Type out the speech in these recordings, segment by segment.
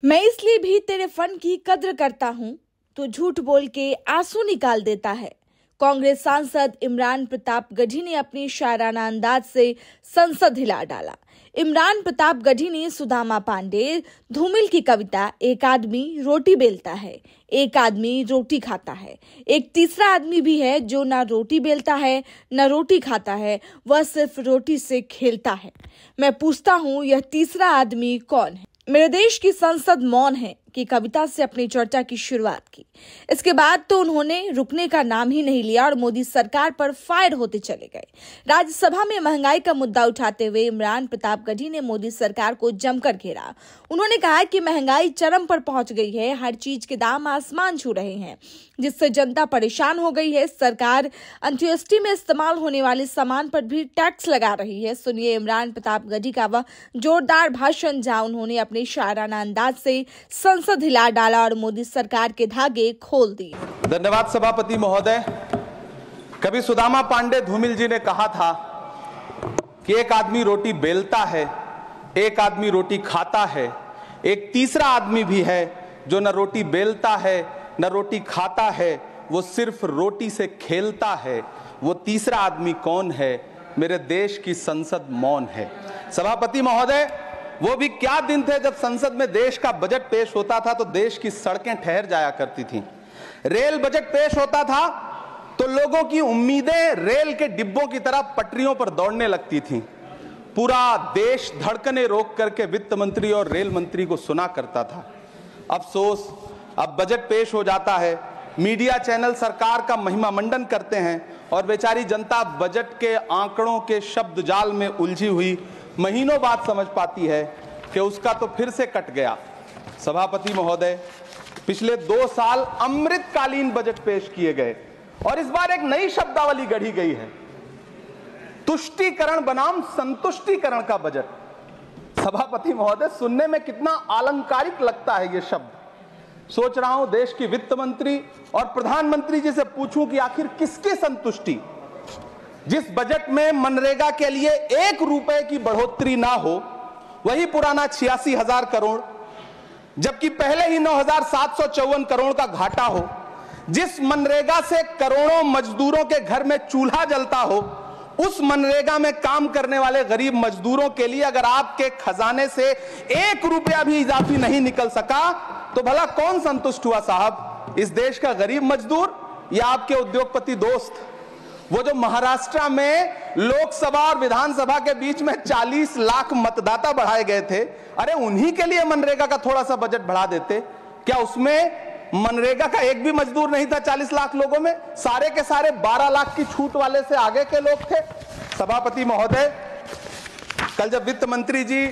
मैं इसलिए भी तेरे फन की कद्र करता हूं, तो झूठ बोल के आंसू निकाल देता है। कांग्रेस सांसद इमरान प्रताप गढ़ी ने अपनी शायराना अंदाज से संसद हिला डाला। इमरान प्रताप गढ़ी ने सुदामा पांडे धूमिल की कविता एक आदमी रोटी बेलता है, एक आदमी रोटी खाता है, एक तीसरा आदमी भी है जो ना रोटी बेलता है न रोटी खाता है, वह सिर्फ रोटी से खेलता है। मैं पूछता हूं, यह तीसरा आदमी कौन है? मेरे देश की संसद मौन है की कविता से अपनी चर्चा की शुरुआत की। इसके बाद तो उन्होंने रुकने का नाम ही नहीं लिया और मोदी सरकार पर फायर होते चले गए। राज्यसभा में महंगाई का मुद्दा उठाते हुए इमरान प्रताप गढ़ी ने मोदी सरकार को जमकर घेरा। उन्होंने कहा कि महंगाई चरम पर पहुंच गई है, हर चीज के दाम आसमान छू रहे हैं, जिससे जनता परेशान हो गई है। सरकार अंत्योष्टि में इस्तेमाल होने वाले सामान पर भी टैक्स लगा रही है। सुनिए इमरान प्रताप गढ़ी का वह जोरदार भाषण जहां उन्होंने अपने शायराना अंदाज से संसद हिला डाला और मोदी सरकार के धागे खोल दिए। धन्यवाद सभापति महोदय। कभी सुदामा पांडे धूमिल जी ने कहा था कि एक आदमी रोटी बेलता है, एक आदमी रोटी खाता है, एक तीसरा आदमी भी है जो न रोटी बेलता है न रोटी खाता है, वो सिर्फ रोटी से खेलता है। वो तीसरा आदमी कौन है? मेरे देश की संसद मौन है। सभापति महोदय, वो भी क्या दिन थे जब संसद में देश का बजट पेश होता था तो देश की सड़कें ठहर जाया करती थीं। रेल बजट पेश होता था तो लोगों की उम्मीदें रेल के डिब्बों की तरह पटरियों पर दौड़ने लगती थीं। पूरा देश धड़कने रोक करके वित्त मंत्री और रेल मंत्री को सुना करता था। अफसोस, अब बजट पेश हो जाता है, मीडिया चैनल सरकार का महिमा मंडन करते हैं और बेचारी जनता बजट के आंकड़ों के शब्द जाल में उलझी हुई महीनों बाद समझ पाती है कि उसका तो फिर से कट गया। सभापति महोदय, पिछले 2 साल अमृतकालीन बजट पेश किए गए और इस बार एक नई शब्दावली गढ़ी गई है, तुष्टीकरण बनाम संतुष्टीकरण का बजट। सभापति महोदय, सुनने में कितना अलंकारिक लगता है ये शब्द। सोच रहा हूं देश की वित्त मंत्री और प्रधानमंत्री जी से पूछूं कि आखिर किसकी संतुष्टि? जिस बजट में मनरेगा के लिए 1 रुपए की बढ़ोतरी ना हो, वही पुराना 86,000 करोड़, जबकि पहले ही 9,754 करोड़ का घाटा हो, जिस मनरेगा से करोड़ों मजदूरों के घर में चूल्हा जलता हो, उस मनरेगा में काम करने वाले गरीब मजदूरों के लिए अगर आपके खजाने से 1 रुपया भी इजाफी नहीं निकल सका तो भला कौन संतुष्ट हुआ साहब? इस देश का गरीब मजदूर या आपके उद्योगपति दोस्त? वो जो महाराष्ट्र में लोकसभा और विधानसभा के बीच में 40 लाख मतदाता बढ़ाए गए थे, अरे उन्हीं के लिए मनरेगा का थोड़ा सा बजट बढ़ा देते। क्या उसमें मनरेगा का एक भी मजदूर नहीं था 40 लाख लोगों में? सारे के सारे 12 लाख की छूट वाले से आगे के लोग थे। सभापति महोदय, कल जब वित्त मंत्री जी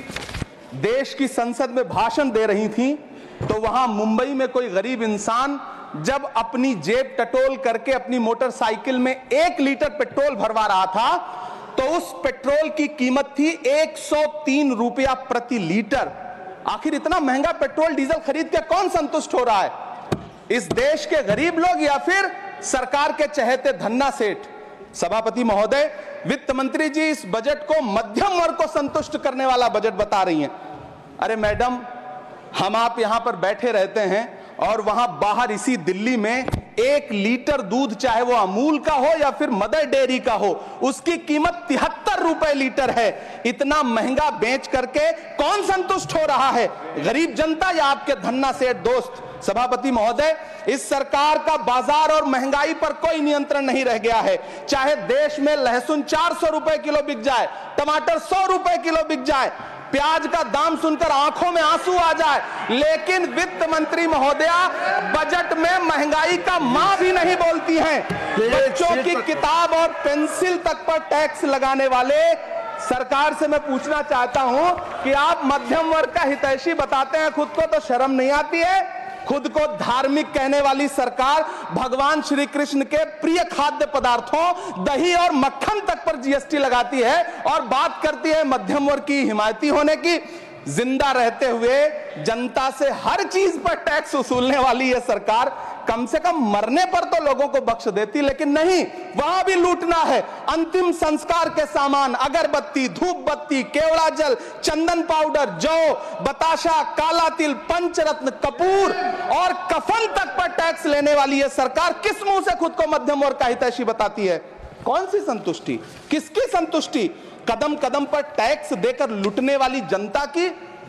देश की संसद में भाषण दे रही थी तो वहां मुंबई में कोई गरीब इंसान जब अपनी जेब टटोल करके अपनी मोटरसाइकिल में 1 लीटर पेट्रोल भरवा रहा था तो उस पेट्रोल की कीमत थी 103 रुपया प्रति लीटर। आखिर इतना महंगा पेट्रोल डीजल खरीद के कौन संतुष्ट हो रहा है? इस देश के गरीब लोग या फिर सरकार के चहेते धन्ना सेठ? सभापति महोदय, वित्त मंत्री जी इस बजट को मध्यम वर्ग को संतुष्ट करने वाला बजट बता रही हैं। अरे मैडम, हम आप यहां पर बैठे रहते हैं और वहां बाहर इसी दिल्ली में 1 लीटर दूध, चाहे वो अमूल का हो या फिर मदर डेयरी का हो, उसकी कीमत 73 रुपए लीटर है। इतना महंगा बेच करके कौन संतुष्ट हो रहा है? गरीब जनता या आपके धन्ना सेठ दोस्त? सभापति महोदय, इस सरकार का बाजार और महंगाई पर कोई नियंत्रण नहीं रह गया है। चाहे देश में लहसुन 400 रुपए किलो बिक जाए, टमाटर 100 रुपए किलो बिक जाए, प्याज का दाम सुनकर आंखों में आंसू आ जाए, लेकिन वित्त मंत्री महोदया बजट में महंगाई का मां भी नहीं बोलती हैं। बच्चों की किताब और पेंसिल तक पर टैक्स लगाने वाले सरकार से मैं पूछना चाहता हूं कि आप मध्यम वर्ग का हितैषी बताते हैं खुद को, तो शर्म नहीं आती है? खुद को धार्मिक कहने वाली सरकार भगवान श्री कृष्ण के प्रिय खाद्य पदार्थों दही और मक्खन तक पर जीएसटी लगाती है और बात करती है मध्यम वर्ग की हिमायती होने की। जिंदा रहते हुए जनता से हर चीज पर टैक्स वसूलने वाली यह सरकार कम से कम मरने पर तो लोगों को बख्श देती, लेकिन नहीं, वहां भी लूटना है। अंतिम संस्कार के सामान, अगरबत्ती, धूप बत्ती, केवड़ा जल, चंदन पाउडर, जौ, बताशा, काला तिल, पंचरत्न, कपूर और कफन तक पर टैक्स लेने वाली यह सरकार किस मुंह से खुद को मध्यम वर्ग का हितैषी बताती है? कौन सी संतुष्टि, किसकी संतुष्टि? कदम कदम पर टैक्स देकर लूटने वाली जनता की,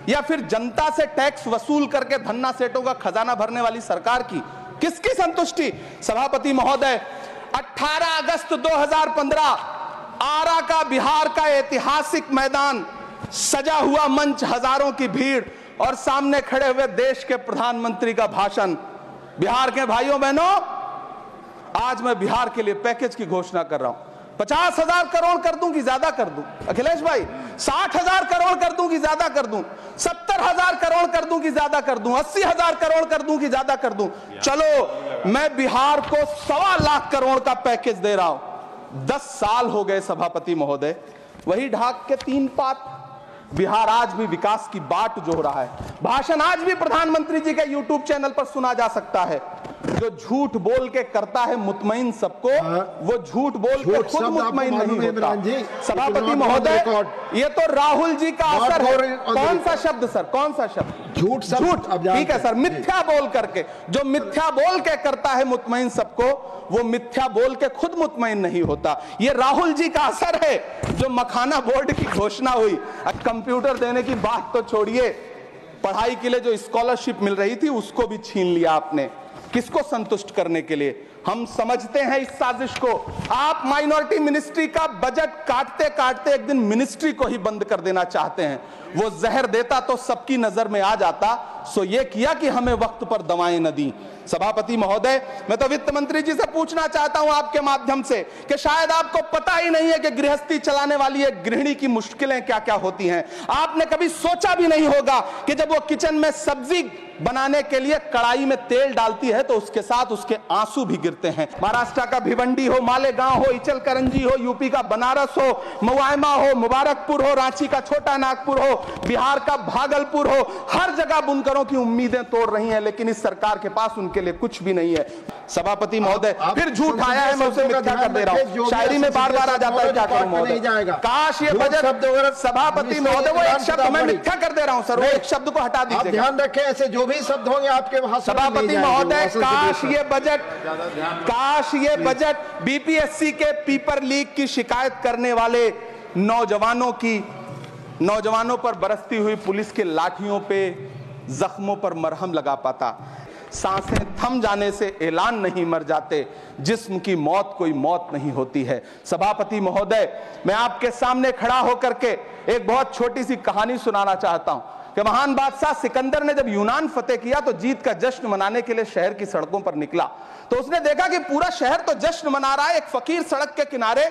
या फिर जनता से टैक्स वसूल करके धन्ना सेठों का खजाना भरने वाली सरकार की? किसकी संतुष्टि? सभापति महोदय, 18 अगस्त 2015 आरा का, बिहार का ऐतिहासिक मैदान, सजा हुआ मंच, हजारों की भीड़ और सामने खड़े हुए देश के प्रधानमंत्री का भाषण। बिहार के भाइयों बहनों, आज मैं बिहार के लिए पैकेज की घोषणा कर रहा हूं। 50,000 करोड़ कर दूं कि ज्यादा कर दूं? अखिलेश भाई, 60,000 करोड़ कर दूं कि ज्यादा कर दूं? 70,000 करोड़ कर दूं कि ज्यादा कर दूं? 80,000 करोड़ कर दूं कि ज्यादा कर दूं? चलो, मैं बिहार को 1.25 लाख करोड़ का पैकेज दे रहा हूं। 10 साल हो गए सभापति महोदय, वही ढाक के 3 पात। बिहार आज भी विकास की बाट जोह रहा है। भाषण आज भी प्रधानमंत्री जी के यूट्यूब चैनल पर सुना जा सकता है। जो झूठ बोल के करता है मुतमईन सबको, वो झूठ बोल के खुद मुतमईन नहीं होता। सभापति महोदय, ये तो राहुल जी का असर है। कौन सा शब्द सर, कौन सा शब्द? झूठ। ठीक है सर, मिथ्या बोल करके, जो मिथ्या बोल के करता है मुतमईन सबको, वो मिथ्या बोल के खुद मुतमईन नहीं होता। ये राहुल जी का असर है। जो मखाना बोर्ड की घोषणा हुई, कंप्यूटर देने की बात तो छोड़िए, पढ़ाई के लिए जो स्कॉलरशिप मिल रही थी उसको भी छीन लिया आपने। किसको संतुष्ट करने के लिए? हम समझते हैं इस साजिश को। आप माइनॉरिटी मिनिस्ट्री का बजट काटते काटते एक दिन मिनिस्ट्री को ही बंद कर देना चाहते हैं। वो जहर देता तो सबकी नजर में आ जाता, सो ये किया कि हमें वक्त पर दवाएं न दी। सभापति महोदय, मैं तो वित्त मंत्री जी से पूछना चाहता हूं आपके माध्यम से कि शायद आपको पता ही नहीं है कि गृहस्थी चलाने वाली एक गृहिणी की मुश्किलें क्या क्या होती हैं। आपने कभी सोचा भी नहीं होगा कि जब वो किचन में सब्जी बनाने के लिए कड़ाई में तेल डालती है तो उसके साथ उसके आंसू भी गिरते हैं। महाराष्ट्र का भिवंडी हो, मालेगांव हो, इचलकरंजी हो, यूपी का बनारस हो, मुआयमा हो, मुबारकपुर हो, रांची का छोटा नागपुर हो, बिहार का भागलपुर हो, हर जगह बुनकरों की उम्मीदें तोड़ रही हैं, लेकिन इस सरकार के पास उनके लिए कुछ भी नहीं है। सभापति महोदय, फिर झूठ आया है, मैं उसे मिथ्या कर दे रहा हूं। शायरी में बार बार आ जाता है, क्या करूं महोदय? काश ये बजट, सभापति महोदय, वो एक शब्द मैं मिथ्या कर दे रहा हूं सर, वो एक शब्द को हटा दीजिए। ध्यान रखें, ऐसे जो भी शब्द होंगे आपके भाषण में सभापति महोदय, काश ये बजट बीपीएससी के पेपर लीक की शिकायत करने वाले नौजवानों पर बरसती हुई पुलिस के लाठियों पे, जख्मों पर मरहम लगा पाता। सांसें थम जाने से ऐलान नहीं मर जाते, जिस्म की मौत कोई मौत नहीं होती है। सभापति महोदय, मैं आपके सामने खड़ा होकर के एक बहुत छोटी सी कहानी सुनाना चाहता हूं कि महान बादशाह सिकंदर ने जब यूनान फतेह किया तो जीत का जश्न मनाने के लिए शहर की सड़कों पर निकला। तो उसने देखा कि पूरा शहर तो जश्न मना रहा है, एक फकीर सड़क के किनारे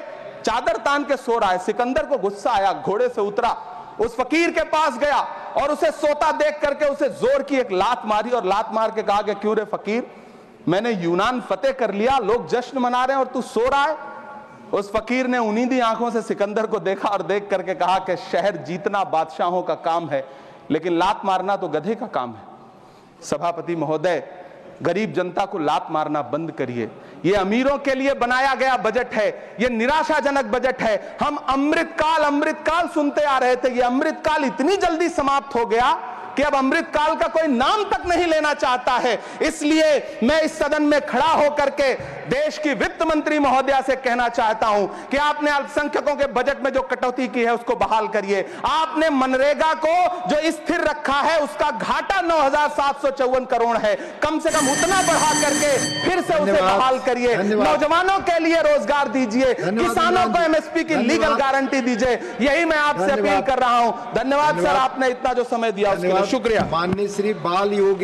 चादर तान के सो रहा है। सिकंदर को गुस्सा आया, घोड़े से उतरा, उस फकीर के पास गया और उसे सोता देख करके उसे जोर की एक लात मारी और लात मार के कहा कि क्यों रे फकीर, मैंने यूनान फतेह कर लिया, लोग जश्न मना रहे हैं और तू सो रहा है। उस फकीर ने उन्नीदी आंखों से सिकंदर को देखा और देख करके कहा कि शहर जीतना बादशाहों का काम है, लेकिन लात मारना तो गधे का काम है। सभापति महोदय, गरीब जनता को लात मारना बंद करिए। ये अमीरों के लिए बनाया गया बजट है, ये निराशाजनक बजट है। हम अमृतकाल सुनते आ रहे थे, ये अमृतकाल इतनी जल्दी समाप्त हो गया कि अब अमृतकाल का कोई नाम तक नहीं लेना चाहता है। इसलिए मैं इस सदन में खड़ा होकर के देश की वित्त मंत्री महोदया से कहना चाहता हूं कि आपने अल्पसंख्यकों के बजट में जो कटौती की है उसको बहाल करिए। आपने मनरेगा को जो स्थिर रखा है उसका घाटा 9,754 करोड़ है, कम से कम उतना बढ़ा करके फिर से उसे बहाल करिए। नौजवानों के लिए रोजगार दीजिए, किसानों को एमएसपी की लीगल गारंटी दीजिए। यही मैं आपसे अपील कर रहा हूं। धन्यवाद सर, आपने इतना जो समय दिया उसके लिए शुक्रिया। माननीय श्री बाल योगी